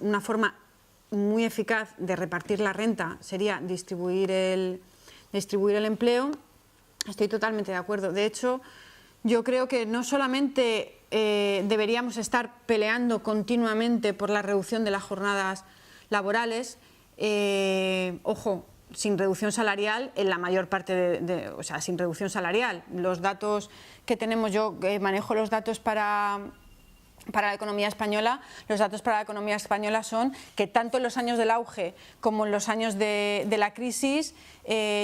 Una forma muy eficaz de repartir la renta sería distribuir el empleo. Estoy totalmente de acuerdo. De hecho, yo creo que no solamente deberíamos estar peleando continuamente por la reducción de las jornadas laborales, ojo, sin reducción salarial en la mayor parte o sea, sin reducción salarial. Los datos que tenemos, yo manejo los datos para la economía española, los datos para la economía española son que tanto en los años del auge como en los años de la crisis,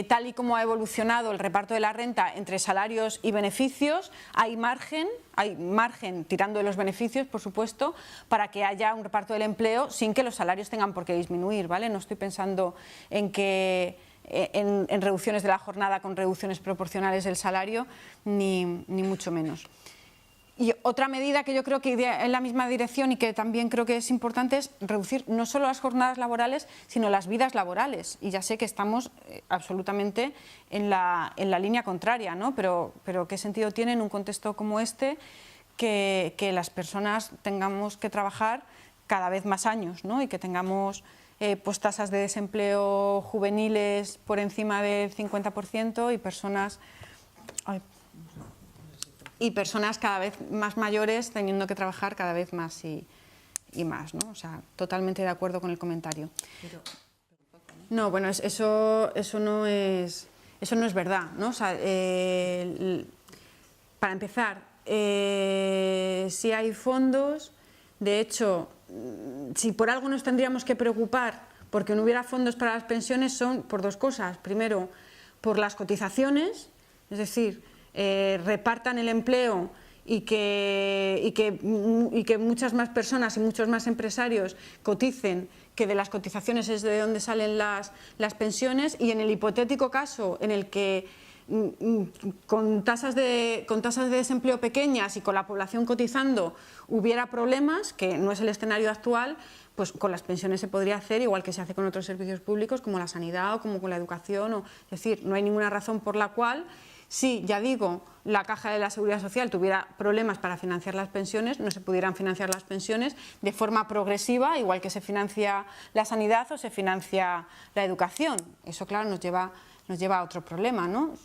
tal y como ha evolucionado el reparto de la renta entre salarios y beneficios, hay margen tirando de los beneficios, por supuesto, para que haya un reparto del empleo sin que los salarios tengan por qué disminuir, ¿vale? No estoy pensando en reducciones de la jornada con reducciones proporcionales del salario, ni mucho menos. Y otra medida que yo creo que iría en la misma dirección y que también creo que es importante es reducir no solo las jornadas laborales, sino las vidas laborales. Y ya sé que estamos absolutamente en la línea contraria, ¿no? Pero ¿qué sentido tiene en un contexto como este que las personas tengamos que trabajar cada vez más años, ¿no? Y que tengamos pues tasas de desempleo juveniles por encima del 50% y personas cada vez más mayores teniendo que trabajar cada vez más y más, ¿no? O sea, totalmente de acuerdo con el comentario. No, bueno, eso no es verdad, ¿no? O sea, para empezar, si hay fondos, de hecho, si por algo nos tendríamos que preocupar porque no hubiera fondos para las pensiones son por dos cosas. Primero, por las cotizaciones, es decir, repartan el empleo y que muchas más personas y muchos más empresarios coticen, que de las cotizaciones es de donde salen las pensiones, y en el hipotético caso en el que con tasas de desempleo pequeñas y con la población cotizando hubiera problemas, que no es el escenario actual, pues con las pensiones se podría hacer igual que se hace con otros servicios públicos como la sanidad o como con la educación, es decir, no hay ninguna razón por la cual, si, ya digo, la Caja de la Seguridad Social tuviera problemas para financiar las pensiones, no se pudieran financiar las pensiones de forma progresiva, igual que se financia la sanidad o se financia la educación. Eso, claro, nos lleva a otro problema, ¿no?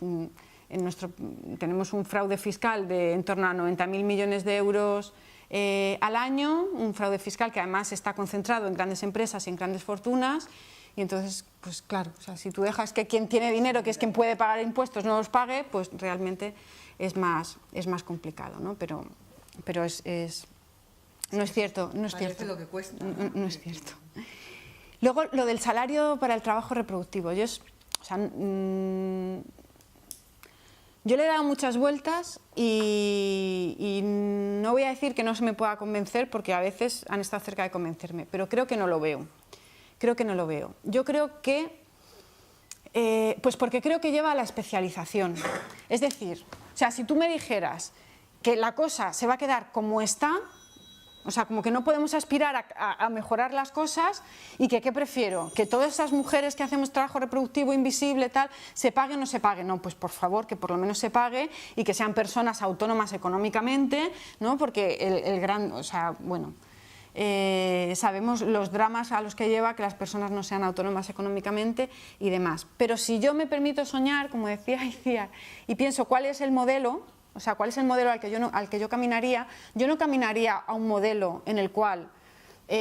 Tenemos un fraude fiscal de en torno a 90.000 millones de euros al año, un fraude fiscal que además está concentrado en grandes empresas y en grandes fortunas. Y entonces, pues claro, o sea, si tú dejas que quien tiene dinero, que es quien puede pagar impuestos, no los pague, pues realmente es más complicado, ¿no? Pero no es cierto, no es cierto. Lo que cuesta. No es cierto. Luego, lo del salario para el trabajo reproductivo. Yo le he dado muchas vueltas y no voy a decir que no se me pueda convencer, porque a veces han estado cerca de convencerme, pero creo que no lo veo. Creo que no lo veo. Yo creo que, pues porque creo que lleva a la especialización. Es decir, o sea, si tú me dijeras que la cosa se va a quedar como está, o sea, como que no podemos aspirar a mejorar las cosas, y que, ¿qué prefiero? Que todas esas mujeres que hacemos trabajo reproductivo invisible, tal, se pague o no se pague. No, pues por favor, que por lo menos se pague y que sean personas autónomas económicamente, ¿no? Porque o sea, bueno, sabemos los dramas a los que lleva que las personas no sean autónomas económicamente y demás. Pero si yo me permito soñar, como decía Iciar, y pienso cuál es el modelo, o sea, cuál es el modelo al que yo caminaría, yo no caminaría a un modelo en el cual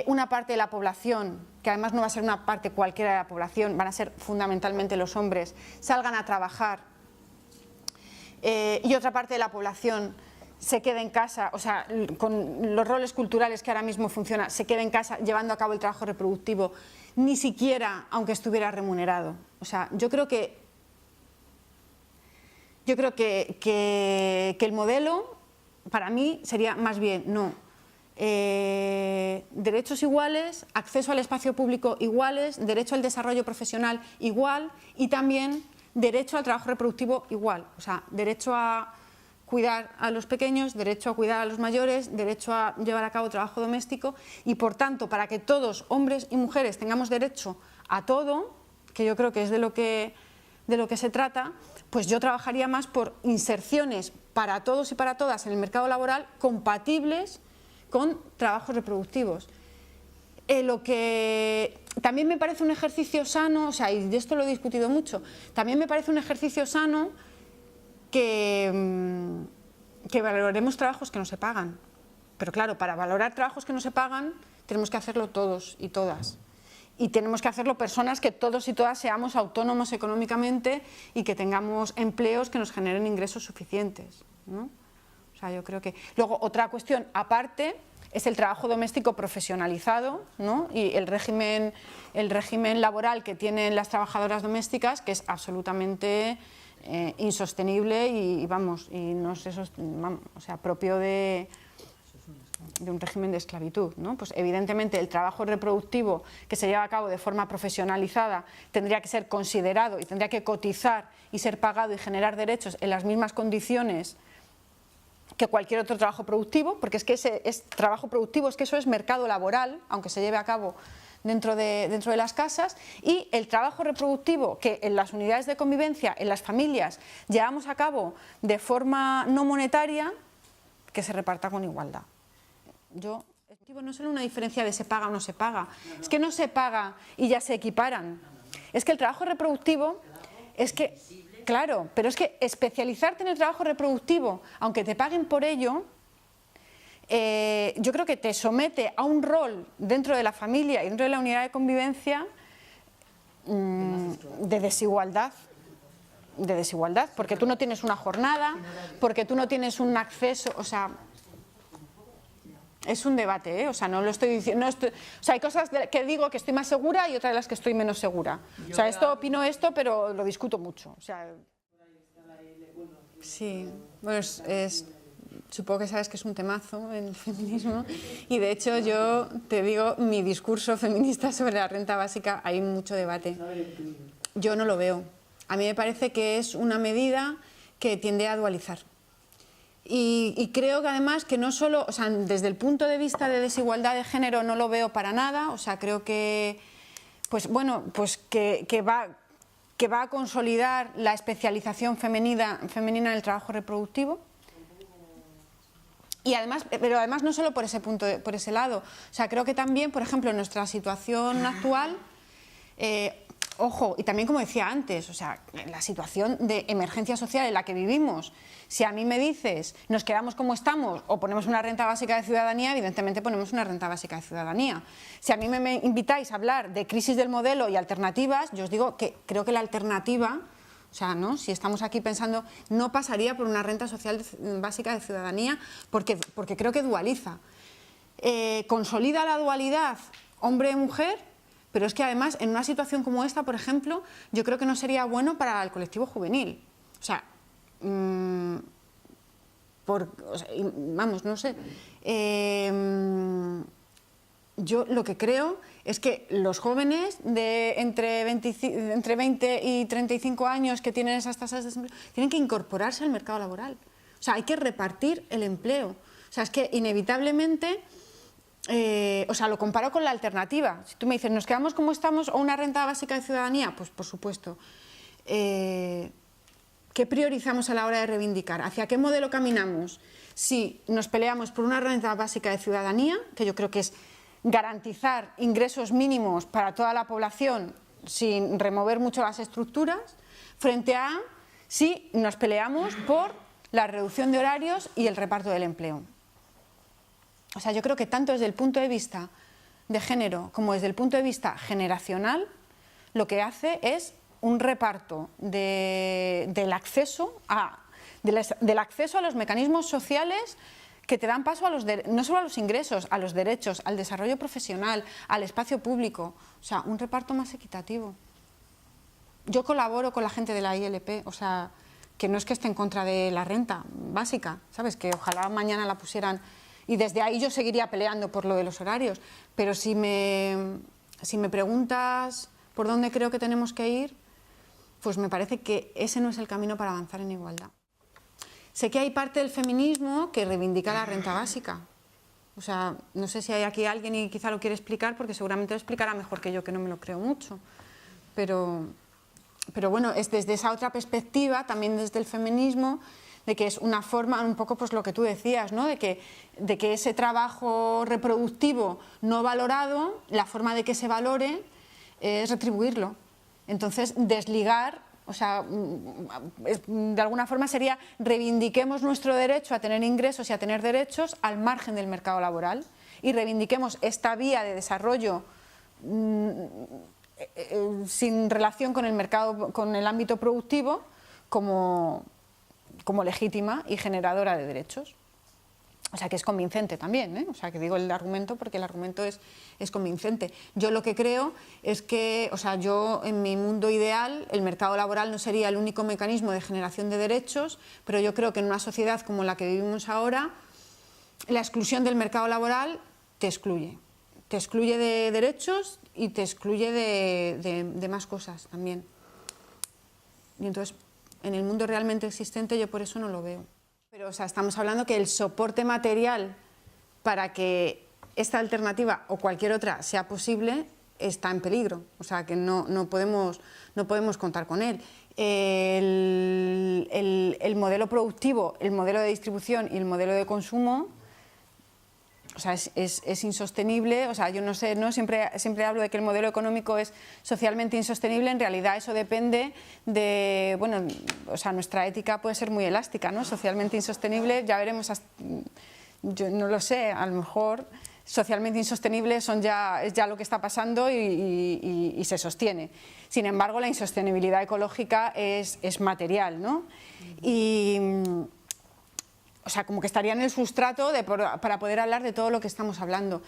una parte de la población, que además no va a ser una parte cualquiera de la población, van a ser fundamentalmente los hombres, salgan a trabajar y otra parte de la población se quede en casa, o sea, con los roles culturales que ahora mismo funcionan, se quede en casa llevando a cabo el trabajo reproductivo, ni siquiera aunque estuviera remunerado. O sea, yo creo que el modelo para mí sería más bien, no, derechos iguales, acceso al espacio público iguales, derecho al desarrollo profesional igual, y también derecho al trabajo reproductivo igual. O sea, derecho a cuidar a los pequeños, derecho a cuidar a los mayores, derecho a llevar a cabo trabajo doméstico, y por tanto, para que todos, hombres y mujeres, tengamos derecho a todo, que yo creo que es de lo que se trata, pues yo trabajaría más por inserciones para todos y para todas en el mercado laboral compatibles con trabajos reproductivos. Lo que también me parece un ejercicio sano, o sea, y de esto lo he discutido mucho, también me parece un ejercicio sano que valoremos trabajos que no se pagan. Pero claro, para valorar trabajos que no se pagan tenemos que hacerlo todos y todas. Y tenemos que hacerlo personas que todos y todas seamos autónomos económicamente y que tengamos empleos que nos generen ingresos suficientes, ¿no? O sea, yo creo que... Luego, otra cuestión aparte es el trabajo doméstico profesionalizado, ¿no? Y el régimen laboral que tienen las trabajadoras domésticas, que es absolutamente insostenible y vamos, y no sé, vamos, o sea, propio de un régimen de esclavitud, ¿no? Pues evidentemente el trabajo reproductivo que se lleva a cabo de forma profesionalizada tendría que ser considerado y tendría que cotizar y ser pagado y generar derechos en las mismas condiciones que cualquier otro trabajo productivo, porque es que ese es trabajo productivo, es que eso es mercado laboral, aunque se lleve a cabo dentro de las casas, y el trabajo reproductivo que en las unidades de convivencia, en las familias, llevamos a cabo de forma no monetaria, que se reparta con igualdad. No es solo una diferencia de se paga o no se paga, es que no se paga y ya se equiparan. Es que el trabajo reproductivo, es que, claro, pero es que especializarte en el trabajo reproductivo, aunque te paguen por ello, yo creo que te somete a un rol dentro de la familia y dentro de la unidad de convivencia de desigualdad. Porque tú no tienes una jornada, porque tú no tienes un acceso, o sea... Es un debate, ¿eh? O sea, no lo estoy diciendo, o sea, hay cosas que digo que estoy más segura y otras de las que estoy menos segura. O sea, opino esto, pero lo discuto mucho. O sea, sí, bueno, supongo que sabes que es un temazo el feminismo y de hecho yo te digo, mi discurso feminista sobre la renta básica, hay mucho debate. Yo no lo veo. A mí me parece que es una medida que tiende a dualizar. Y creo que además que no solo, o sea, desde el punto de vista de desigualdad de género no lo veo para nada, o sea, creo que, pues bueno, pues que va a consolidar la especialización femenina en el trabajo reproductivo. Y además, pero además no solo por ese punto, por ese lado, o sea, creo que también, por ejemplo, en nuestra situación actual, ojo, y también como decía antes, o sea, la situación de emergencia social en la que vivimos, si a mí me dices, nos quedamos como estamos o ponemos una renta básica de ciudadanía, evidentemente ponemos una renta básica de ciudadanía. Si a mí me invitáis a hablar de crisis del modelo y alternativas, yo os digo que creo que la alternativa, o sea, ¿no? Si estamos aquí pensando, no pasaría por una renta social básica de ciudadanía porque creo que dualiza. Consolida la dualidad hombre-mujer, pero es que además en una situación como esta, por ejemplo, yo creo que no sería bueno para el colectivo juvenil. O sea, vamos, no sé. Yo lo que creo es que los jóvenes de entre 20 y 35 años que tienen esas tasas de desempleo tienen que incorporarse al mercado laboral. O sea, hay que repartir el empleo. O sea, es que inevitablemente... o sea, lo comparo con la alternativa. Si tú me dices, ¿nos quedamos como estamos o una renta básica de ciudadanía? Pues por supuesto. ¿Qué priorizamos a la hora de reivindicar? ¿Hacia qué modelo caminamos? Si nos peleamos por una renta básica de ciudadanía, que yo creo que es garantizar ingresos mínimos para toda la población sin remover mucho las estructuras, frente a si nos peleamos por la reducción de horarios y el reparto del empleo. O sea, yo creo que tanto desde el punto de vista de género como desde el punto de vista generacional, lo que hace es un reparto del acceso a los mecanismos sociales que te dan paso a no solo a los ingresos, a los derechos, al desarrollo profesional, al espacio público. O sea, un reparto más equitativo. Yo colaboro con la gente de la ILP, o sea, que no es que esté en contra de la renta básica, ¿sabes? Que ojalá mañana la pusieran... Y desde ahí yo seguiría peleando por lo de los horarios. Pero si me preguntas por dónde creo que tenemos que ir, pues me parece que ese no es el camino para avanzar en igualdad. Sé que hay parte del feminismo que reivindica la renta básica. O sea, no sé si hay aquí alguien y quizá lo quiere explicar, porque seguramente lo explicará mejor que yo, que no me lo creo mucho. pero bueno, es desde esa otra perspectiva, también desde el feminismo, de que es una forma, un poco pues lo que tú decías, ¿no? de que ese trabajo reproductivo no valorado, la forma de que se valore es retribuirlo. Entonces, desligar, o sea, de alguna forma sería reivindiquemos nuestro derecho a tener ingresos y a tener derechos al margen del mercado laboral y reivindiquemos esta vía de desarrollo sin relación con el mercado, con el ámbito productivo, como legítima y generadora de derechos. O sea, que es convincente también, ¿eh? O sea, que digo el argumento porque el argumento es convincente. Yo lo que creo es que, o sea, yo en mi mundo ideal, el mercado laboral no sería el único mecanismo de generación de derechos, pero yo creo que en una sociedad como la que vivimos ahora, la exclusión del mercado laboral te excluye. Te excluye de derechos y te excluye de más cosas también. Y entonces, en el mundo realmente existente yo por eso no lo veo. Pero, o sea, estamos hablando que el soporte material para que esta alternativa o cualquier otra sea posible está en peligro. O sea, que no podemos contar con él. El modelo productivo, el modelo de distribución y el modelo de consumo, o sea, es insostenible. O sea, yo no sé, ¿no? Siempre hablo de que el modelo económico es socialmente insostenible. En realidad eso depende de, bueno, o sea, nuestra ética puede ser muy elástica, ¿no? Socialmente insostenible, ya veremos, yo no lo sé, a lo mejor socialmente insostenible es ya lo que está pasando y se sostiene. Sin embargo, la insostenibilidad ecológica es material, ¿no? O sea, como que estaría en el sustrato para poder hablar de todo lo que estamos hablando.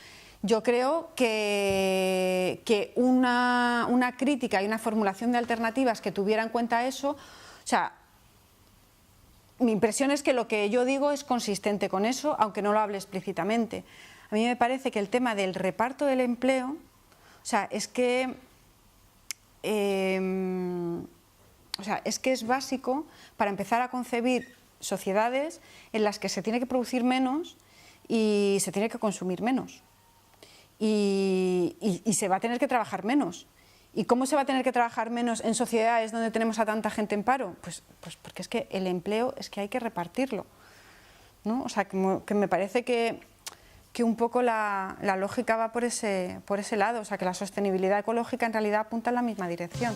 Yo creo que una crítica y una formulación de alternativas que tuviera en cuenta eso, o sea, mi impresión es que lo que yo digo es consistente con eso, aunque no lo hable explícitamente. A mí me parece que el tema del reparto del empleo, o sea, es que es básico para empezar a concebir sociedades en las que se tiene que producir menos y se tiene que consumir menos y se va a tener que trabajar menos. ¿Y cómo se va a tener que trabajar menos en sociedades donde tenemos a tanta gente en paro? Pues porque es que el empleo es que hay que repartirlo, ¿no? O sea, que me parece que un poco la lógica va por ese lado, o sea, que la sostenibilidad ecológica en realidad apunta en la misma dirección.